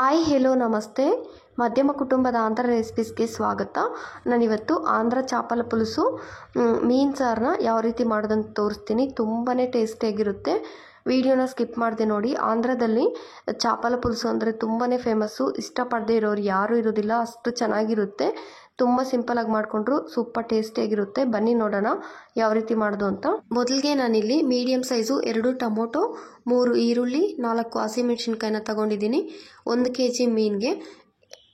Hi hello ನಮಸ್ತೆ. ಮಧ್ಯಮ ಕುಟುಂಬದ ಆಂಧ್ರ ರೆಸಿಪೀಸ್ಗೆ ಸ್ವಾಗತ. ನಾನಿವತ್ತು ಆಂಧ್ರ ಚಾಪಲ ಪುಲುಸು ಮೀನು ಸಾರನ್ನ ಯಾವ ರೀತಿ ಮಾಡೋದಂತ ತೋರಿಸ್ತೀನಿ. ತುಂಬಾ ಟೇಸ್ಟಿಯಾಗಿರುತ್ತೆ. ವಿಡಿಯೋನ ಸ್ಕಿಪ್ ಮಾಡದೆ ನೋಡಿ. ಆಂಧ್ರದಲ್ಲಿ ಚಾಪಲ ಪುಲುಸು ಅಂದರೆ ತುಂಬಾ ಫೇಮಸ್ಸು. ಇಷ್ಟಪಡದೇ ಇರೋರು ಯಾರೂ ಇರೋದಿಲ್ಲ, ಅಷ್ಟು ಚೆನ್ನಾಗಿರುತ್ತೆ. ತುಂಬ ಸಿಂಪಲಾಗಿ ಮಾಡಿಕೊಂಡ್ರು ಸೂಪರ್ ಟೇಸ್ಟಿಯಾಗಿರುತ್ತೆ. ಬನ್ನಿ ನೋಡೋಣ ಯಾವ ರೀತಿ ಮಾಡೋದು ಅಂತ. ಮೊದಲಿಗೆ ನಾನಿಲ್ಲಿ ಮೀಡಿಯಮ್ ಸೈಜು 2 ಟೊಮೊಟೊ, 3 ಈರುಳ್ಳಿ, 4 ಹಸಿಮೆಣಸಿನ್ಕಾಯಿನ ತಗೊಂಡಿದ್ದೀನಿ. 1 kg ಮೀನಿಗೆ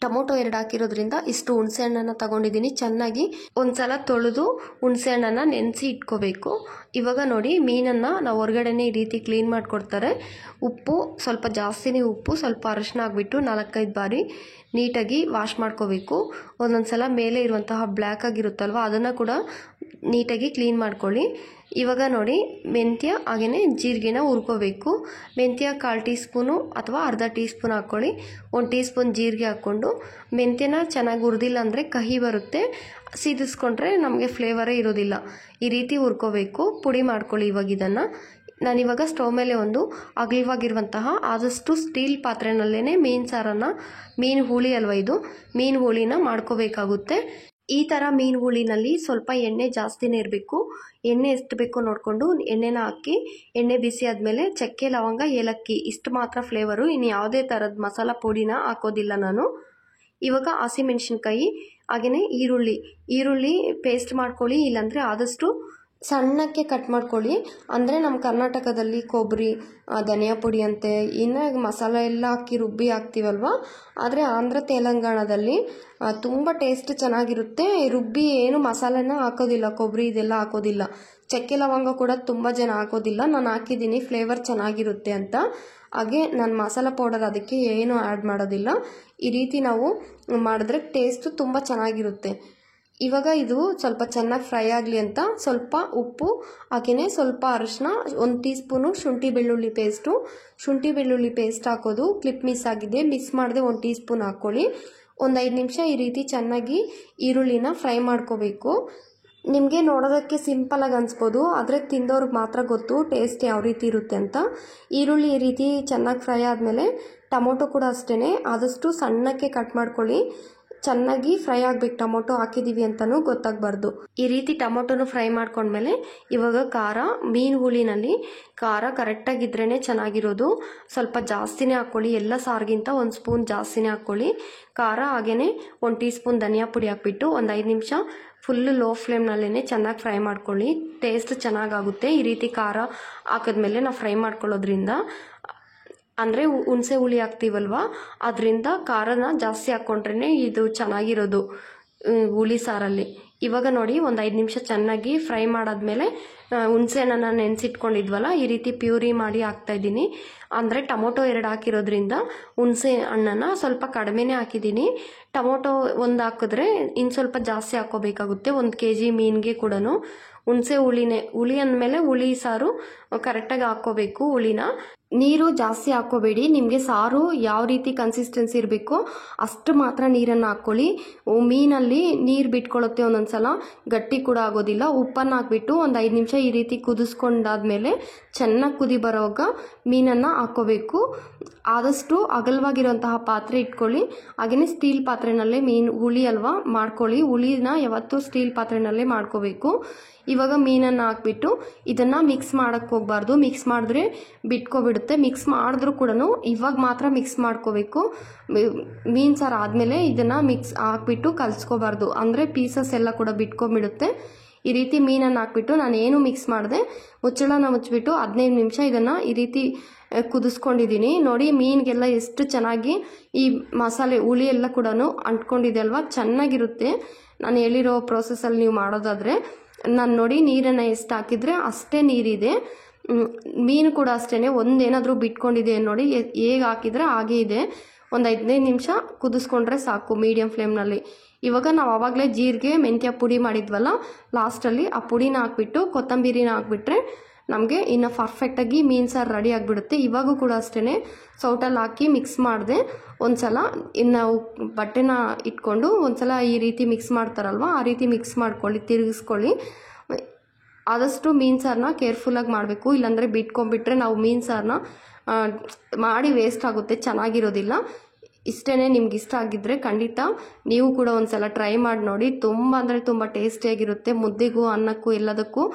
ಟೊಮೊಟೊ 2 ಹಾಕಿರೋದ್ರಿಂದ ಇಷ್ಟು ಹುಣಸೆ ಹಣ್ಣನ್ನು ತಗೊಂಡಿದ್ದೀನಿ. ಚೆನ್ನಾಗಿ ಒಂದ್ಸಲ ತೊಳೆದು ಹುಣಸೆ ಹಣ್ಣನ್ನು ನೆನೆಸಿ ಇಟ್ಕೋಬೇಕು. ಇವಾಗ ನೋಡಿ, ಮೀನನ್ನು ನಾವು ಹೊರಗಡೆನೇ ಈ ರೀತಿ ಕ್ಲೀನ್ ಮಾಡಿಕೊಡ್ತಾರೆ. ಉಪ್ಪು ಸ್ವಲ್ಪ ಜಾಸ್ತಿನೇ, ಉಪ್ಪು ಸ್ವಲ್ಪ ಅರಶಿನ ಹಾಕ್ಬಿಟ್ಟು 4-5 ಬಾರಿ ನೀಟಾಗಿ ವಾಶ್ ಮಾಡ್ಕೋಬೇಕು. ಒಂದೊಂದು ಸಲ ಮೇಲೆ ಇರುವಂತಹ ಬ್ಲ್ಯಾಕ್ ಆಗಿರುತ್ತಲ್ವ, ಅದನ್ನು ಕೂಡ ನೀಟಾಗಿ ಕ್ಲೀನ್ ಮಾಡ್ಕೊಳ್ಳಿ. ಇವಾಗ ನೋಡಿ, ಮೆಂತ್ಯ ಹಾಗೆಯೇ ಜೀರಿಗೆನ ಹುರ್ಕೋಬೇಕು. ಮೆಂತ್ಯ 1/4 ಟೀ ಸ್ಪೂನು ಅಥವಾ ಅರ್ಧ ಟೀ ಸ್ಪೂನ್ ಹಾಕ್ಕೊಳ್ಳಿ. 1 ಟೀ ಸ್ಪೂನ್ ಜೀರಿಗೆ ಹಾಕ್ಕೊಂಡು ಮೆಂತ್ಯನ ಚೆನ್ನಾಗಿ ಹುರಿದಿಲ್ಲ ಅಂದರೆ ಕಹಿ ಬರುತ್ತೆ, ಸೀದಿಸ್ಕೊಂಡ್ರೆ ನಮಗೆ ಫ್ಲೇವರೇ ಇರೋದಿಲ್ಲ. ಈ ರೀತಿ ಹುರ್ಕೋಬೇಕು. ಪುಡಿ ಮಾಡ್ಕೊಳ್ಳಿ. ಇವಾಗ ಇದನ್ನು ನಾನಿವಾಗ ಸ್ಟವ್ ಮೇಲೆ ಒಂದು ಅಗಲವಾಗಿರುವಂತಹ ಆದಷ್ಟು ಸ್ಟೀಲ್ ಪಾತ್ರೆನಲ್ಲೇ ಮೀನು ಸಾರನ್ನು, ಮೀನು ಹುಳಿ ಅಲ್ವ ಇದು, ಮೀನು ಹುಳಿನ ಮಾಡ್ಕೋಬೇಕಾಗುತ್ತೆ. ಈ ಥರ ಮೀನು ಹುಳಿನಲ್ಲಿ ಸ್ವಲ್ಪ ಎಣ್ಣೆ ಜಾಸ್ತಿನೇ ಇರಬೇಕು. ಎಣ್ಣೆ ಎಷ್ಟು ಬೇಕೋ ನೋಡಿಕೊಂಡು ಎಣ್ಣೆನ ಹಾಕಿ, ಎಣ್ಣೆ ಬಿಸಿ ಆದಮೇಲೆ ಚಕ್ಕೆ, ಲವಂಗ, ಏಲಕ್ಕಿ ಇಷ್ಟು ಮಾತ್ರ ಫ್ಲೇವರು. ಇನ್ನು ಯಾವುದೇ ಥರದ ಮಸಾಲ ಪುಡಿನ ಹಾಕೋದಿಲ್ಲ ನಾನು. ಇವಾಗ ಹಸಿಮೆಣಸಿನ್ಕಾಯಿ ಹಾಗೆಯೇ ಈರುಳ್ಳಿ ಪೇಸ್ಟ್ ಮಾಡ್ಕೊಳ್ಳಿ, ಇಲ್ಲಾಂದರೆ ಆದಷ್ಟು ಸಣ್ಣಕ್ಕೆ ಕಟ್ ಮಾಡ್ಕೊಳ್ಳಿ. ಅಂದರೆ ನಮ್ಮ ಕರ್ನಾಟಕದಲ್ಲಿ ಕೊಬ್ಬರಿ, ಧನಿಯಾ ಪುಡಿ ಅಂತೆ ಇನ್ನು ಮಸಾಲೆ ಎಲ್ಲ ಹಾಕಿ ರುಬ್ಬಿ ಹಾಕ್ತೀವಲ್ವ, ಆದರೆ ಆಂಧ್ರ ತೆಲಂಗಾಣದಲ್ಲಿ ತುಂಬ ಟೇಸ್ಟ್ ಚೆನ್ನಾಗಿರುತ್ತೆ. ರುಬ್ಬಿ ಏನು ಮಸಾಲೆನ ಹಾಕೋದಿಲ್ಲ, ಕೊಬ್ಬರಿ ಇದೆಲ್ಲ ಹಾಕೋದಿಲ್ಲ. ಚಕ್ಕೆ ಲವಂಗ ಕೂಡ ತುಂಬ ಜನ ಹಾಕೋದಿಲ್ಲ. ನಾನು ಹಾಕಿದ್ದೀನಿ ಫ್ಲೇವರ್ ಚೆನ್ನಾಗಿರುತ್ತೆ ಅಂತ. ಹಾಗೆ ನಾನು ಮಸಾಲ ಪೌಡರ್ ಅದಕ್ಕೆ ಏನು ಆ್ಯಡ್ ಮಾಡೋದಿಲ್ಲ. ಈ ರೀತಿ ನಾವು ಮಾಡಿದ್ರೆ ಟೇಸ್ಟು ತುಂಬ ಚೆನ್ನಾಗಿರುತ್ತೆ. ಇವಾಗ ಇದು ಸ್ವಲ್ಪ ಚೆನ್ನಾಗಿ ಫ್ರೈ ಆಗಲಿ ಅಂತ ಸ್ವಲ್ಪ ಉಪ್ಪು ಹಾಗೆಯೇ ಸ್ವಲ್ಪ ಅರಶಿನ, 1 ಟೀ ಸ್ಪೂನು ಶುಂಠಿ ಬೆಳ್ಳುಳ್ಳಿ ಪೇಸ್ಟ್ ಹಾಕೋದು ಕ್ಲಿಪ್ ಮಿಸ್ ಆಗಿದೆ, ಮಿಕ್ಸ್ ಮಾಡದೆ 1 ಟೀ ಸ್ಪೂನ್ ಹಾಕ್ಕೊಳ್ಳಿ. ಒಂದು 5 ನಿಮಿಷ ಈ ರೀತಿ ಚೆನ್ನಾಗಿ ಈರುಳ್ಳಿನ ಫ್ರೈ ಮಾಡ್ಕೋಬೇಕು. ನಿಮಗೆ ನೋಡೋದಕ್ಕೆ ಸಿಂಪಲಾಗಿ ಅನಿಸ್ಬೋದು, ಆದರೆ ತಿಂದವ್ರಿಗೆ ಮಾತ್ರ ಗೊತ್ತು ಟೇಸ್ಟ್ ಯಾವ ರೀತಿ ಇರುತ್ತೆ ಅಂತ. ಈರುಳ್ಳಿ ಈ ರೀತಿ ಚೆನ್ನಾಗಿ ಫ್ರೈ ಆದಮೇಲೆ ಟೊಮೊಟೊ ಕೂಡ ಅಷ್ಟೇ ಆದಷ್ಟು ಸಣ್ಣಕ್ಕೆ ಕಟ್ ಮಾಡ್ಕೊಳ್ಳಿ. ಚೆನ್ನಾಗಿ ಫ್ರೈ ಆಗಬೇಕು, ಟೊಮೊಟೊ ಹಾಕಿದ್ದೀವಿ ಅಂತಲೂ ಗೊತ್ತಾಗಬಾರ್ದು. ಈ ರೀತಿ ಟೊಮೊಟೊನು ಫ್ರೈ ಮಾಡ್ಕೊಂಡ್ಮೇಲೆ ಇವಾಗ ಖಾರ, ಮೀನು ಹುಳಿನಲ್ಲಿ ಖಾರ ಕರೆಕ್ಟಾಗಿದ್ರೇ ಚೆನ್ನಾಗಿರೋದು. ಸ್ವಲ್ಪ ಜಾಸ್ತಿನೇ ಹಾಕ್ಕೊಳ್ಳಿ, ಎಲ್ಲ ಸಾರಿಗಿಂತ 1 ಸ್ಪೂನ್ ಜಾಸ್ತಿನೇ ಹಾಕ್ಕೊಳ್ಳಿ ಖಾರ. ಹಾಗೆಯೇ 1 ಟೀ ಸ್ಪೂನ್ ಧನಿಯಾ ಪುಡಿ ಹಾಕ್ಬಿಟ್ಟು ಒಂದು 5 ನಿಮಿಷ ಫುಲ್ಲು ಲೋ ಫ್ಲೇಮ್ನಲ್ಲೇ ಚೆನ್ನಾಗಿ ಫ್ರೈ ಮಾಡ್ಕೊಳ್ಳಿ. ಟೇಸ್ಟ್ ಚೆನ್ನಾಗಾಗುತ್ತೆ ಈ ರೀತಿ ಖಾರ ಹಾಕಿದ್ಮೇಲೆ ನಾವು ಫ್ರೈ ಮಾಡ್ಕೊಳ್ಳೋದ್ರಿಂದ. ಅಂದರೆ ಹುಣಸೆ ಹುಳಿ ಹಾಕ್ತೀವಲ್ವ, ಅದರಿಂದ ಖಾರನ ಜಾಸ್ತಿ ಹಾಕ್ಕೊಂಡ್ರೇ ಇದು ಚೆನ್ನಾಗಿರೋದು ಹುಳಿ ಸಾರಲ್ಲಿ. ಇವಾಗ ನೋಡಿ, ಒಂದು 5 ನಿಮಿಷ ಚೆನ್ನಾಗಿ ಫ್ರೈ ಮಾಡಾದ್ಮೇಲೆ ಹುಣಸೆ ಹಣ್ಣನ್ನು ನೆನೆಸಿಟ್ಕೊಂಡಿದ್ವಲ್ಲ, ಈ ರೀತಿ ಪ್ಯೂರಿ ಮಾಡಿ ಹಾಕ್ತಾಯಿದ್ದೀನಿ. ಅಂದರೆ ಟೊಮೊಟೊ 2 ಹಾಕಿರೋದ್ರಿಂದ ಹುಣಸೆ ಹಣ್ಣನ್ನು ಸ್ವಲ್ಪ ಕಡಿಮೆನೇ ಹಾಕಿದ್ದೀನಿ. ಟೊಮೊಟೊ 1 ಹಾಕಿದ್ರೆ ಇನ್ನು ಸ್ವಲ್ಪ ಜಾಸ್ತಿ ಹಾಕ್ಕೋಬೇಕಾಗುತ್ತೆ. 1 kg ಮೀನಿಗೆ ಕೂಡ ಹುಣಸೆ ಹುಳಿ ಅಂದಮೇಲೆ ಹುಳಿ ಸಾರು ಕರೆಕ್ಟಾಗಿ ಹಾಕ್ಕೋಬೇಕು. ಹುಳಿನ ನೀರು ಜಾಸ್ತಿ ಹಾಕ್ಕೋಬೇಡಿ. ನಿಮಗೆ ಸಾರು ಯಾವ ರೀತಿ ಕನ್ಸಿಸ್ಟೆನ್ಸಿ ಇರಬೇಕೋ ಅಷ್ಟು ಮಾತ್ರ ನೀರನ್ನು ಹಾಕ್ಕೊಳ್ಳಿ. ಮೀನಲ್ಲಿ ನೀರು ಬಿಟ್ಕೊಳ್ಳುತ್ತೆ, ಒಂದೊಂದು ಸಲ ಗಟ್ಟಿ ಕೂಡ ಆಗೋದಿಲ್ಲ. ಉಪ್ಪನ್ನು ಹಾಕ್ಬಿಟ್ಟು ಒಂದು 5 ನಿಮಿಷ ಈ ರೀತಿ ಕುದಿಸ್ಕೊಂಡಾದ್ಮೇಲೆ ಚೆನ್ನಾಗಿ ಕುದಿ ಬರೋವಾಗ ಮೀನನ್ನು ಹಾಕ್ಕೋಬೇಕು. ಆದಷ್ಟು ಅಗಲವಾಗಿರುವಂತಹ ಪಾತ್ರೆ ಇಟ್ಕೊಳ್ಳಿ. ಹಾಗೆಯೇ ಸ್ಟೀಲ್ ಪಾತ್ರೆನಲ್ಲೇ ಮೀನು ಹುಳಿ ಅಲ್ವಾ ಮಾಡ್ಕೊಳ್ಳಿ. ಹುಳಿನ ಯಾವತ್ತೂ ಸ್ಟೀಲ್ ಪಾತ್ರೆನಲ್ಲೇ ಮಾಡ್ಕೋಬೇಕು. ಇವಾಗ ಮೀನನ್ನು ಹಾಕ್ಬಿಟ್ಟು ಇದನ್ನು ಮಿಕ್ಸ್ ಮಾಡೋಕ್ಕೆ ಹೋಗಬಾರ್ದು. ಮಿಕ್ಸ್ ಮಾಡಿದ್ರೆ ಬಿಟ್ಕೊಬಿಡುತ್ತೆ. ಮಿಕ್ಸ್ ಮಾಡಿದ್ರೂ ಕೂಡ ಇವಾಗ ಮಾತ್ರ ಮಿಕ್ಸ್ ಮಾಡ್ಕೋಬೇಕು. ಮೀನು ಸಾರು ಆದಮೇಲೆ ಇದನ್ನು ಮಿಕ್ಸ್ ಹಾಕ್ಬಿಟ್ಟು ಕಲಿಸ್ಕೋಬಾರ್ದು, ಅಂದರೆ ಪೀಸಸ್ ಎಲ್ಲ ಕೂಡ ಬಿಟ್ಕೊಂಬಿಡುತ್ತೆ. ಈ ರೀತಿ ಮೀನನ್ನು ಹಾಕ್ಬಿಟ್ಟು ನಾನು ಏನು ಮಿಕ್ಸ್ ಮಾಡಿದೆ, ಮುಚ್ಚಳನ ಮುಚ್ಚಿಬಿಟ್ಟು 15 ನಿಮಿಷ ಇದನ್ನು ಈ ರೀತಿ ಕುದಿಸ್ಕೊಂಡಿದ್ದೀನಿ. ನೋಡಿ, ಮೀನಿಗೆಲ್ಲ ಎಷ್ಟು ಚೆನ್ನಾಗಿ ಈ ಮಸಾಲೆ ಹುಳಿ ಎಲ್ಲ ಕೂಡ ಅಂಟ್ಕೊಂಡಿದೆ ಅಲ್ವಾ, ಚೆನ್ನಾಗಿರುತ್ತೆ. ನಾನು ಹೇಳಿರೋ ಪ್ರೋಸೆಸ್ಸಲ್ಲಿ ನೀವು ಮಾಡೋದಾದರೆ. ನಾನು ನೋಡಿ, ನೀರನ್ನು ಎಷ್ಟು ಹಾಕಿದರೆ ಅಷ್ಟೇ ನೀರಿದೆ. ಮೀನು ಕೂಡ ಅಷ್ಟೇ, ಒಂದೇನಾದರೂ ಬಿಟ್ಕೊಂಡಿದೆ ನೋಡಿ, ಹೇಗೆ ಹಾಕಿದರೆ ಹಾಗೇ ಇದೆ. ಒಂದು 15 ನಿಮಿಷ ಕುದಿಸ್ಕೊಂಡ್ರೆ ಸಾಕು ಮೀಡಿಯಮ್ ಫ್ಲೇಮ್ನಲ್ಲಿ. ಇವಾಗ ನಾವು ಆವಾಗಲೇ ಜೀರಿಗೆ, ಮೆಂತ್ಯ ಪುಡಿ ಮಾಡಿದ್ವಲ್ಲ, ಲಾಸ್ಟಲ್ಲಿ ಆ ಪುಡಿನ ಹಾಕ್ಬಿಟ್ಟು ಕೊತ್ತಂಬರಿನ ಹಾಕ್ಬಿಟ್ರೆ ನಮಗೆ ಇನ್ನು ಪರ್ಫೆಕ್ಟಾಗಿ ಮೀನು ಸಾರು ರೆಡಿ ಆಗಿಬಿಡುತ್ತೆ. ಇವಾಗೂ ಕೂಡ ಅಷ್ಟೇ ಸೌಟಲ್ಲಿ ಹಾಕಿ ಮಿಕ್ಸ್ ಮಾಡಿದೆ. ಒಂದು ಸಲ ಇನ್ನು ಬಟ್ಟೆನ ಇಟ್ಕೊಂಡು ಒಂದು ಸಲ ಈ ರೀತಿ ಮಿಕ್ಸ್ ಮಾಡ್ತಾರಲ್ವ, ಆ ರೀತಿ ಮಿಕ್ಸ್ ಮಾಡ್ಕೊಳ್ಳಿ, ತಿರುಗಿಸ್ಕೊಳ್ಳಿ. ಆದಷ್ಟು ಮೀನು ಸಾರನ್ನ ಕೇರ್ಫುಲ್ಲಾಗಿ ಮಾಡಬೇಕು, ಇಲ್ಲಾಂದರೆ ಬಿಟ್ಕೊಂಡ್ಬಿಟ್ರೆ ನಾವು ಮೀನು ಸಾರನ್ನ ಮಾಡಿ ವೇಸ್ಟ್ ಆಗುತ್ತೆ, ಚೆನ್ನಾಗಿರೋದಿಲ್ಲ. ಇಷ್ಟೇ ನಿಮ್ಗೆ ಇಷ್ಟ ಆಗಿದ್ದರೆ ಖಂಡಿತ ನೀವು ಕೂಡ ಒಂದು ಸಲ ಟ್ರೈ ಮಾಡಿ ನೋಡಿ. ತುಂಬ ಅಂದರೆ ತುಂಬ ಟೇಸ್ಟಿಯಾಗಿರುತ್ತೆ. ಮುದ್ದೆಗೂ ಅನ್ನಕ್ಕೂ ಎಲ್ಲದಕ್ಕೂ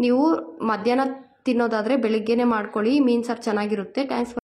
ನೀವು ಮಧ್ಯಾಹ್ನ ತಿನ್ನೋದಾದರೆ ಬೆಳಿಗ್ಗೆನೇ ಮಾಡ್ಕೊಳ್ಳಿ. ಮೀನು ಸಾರು ಚೆನ್ನಾಗಿರುತ್ತೆ. ಥ್ಯಾಂಕ್ಸ್.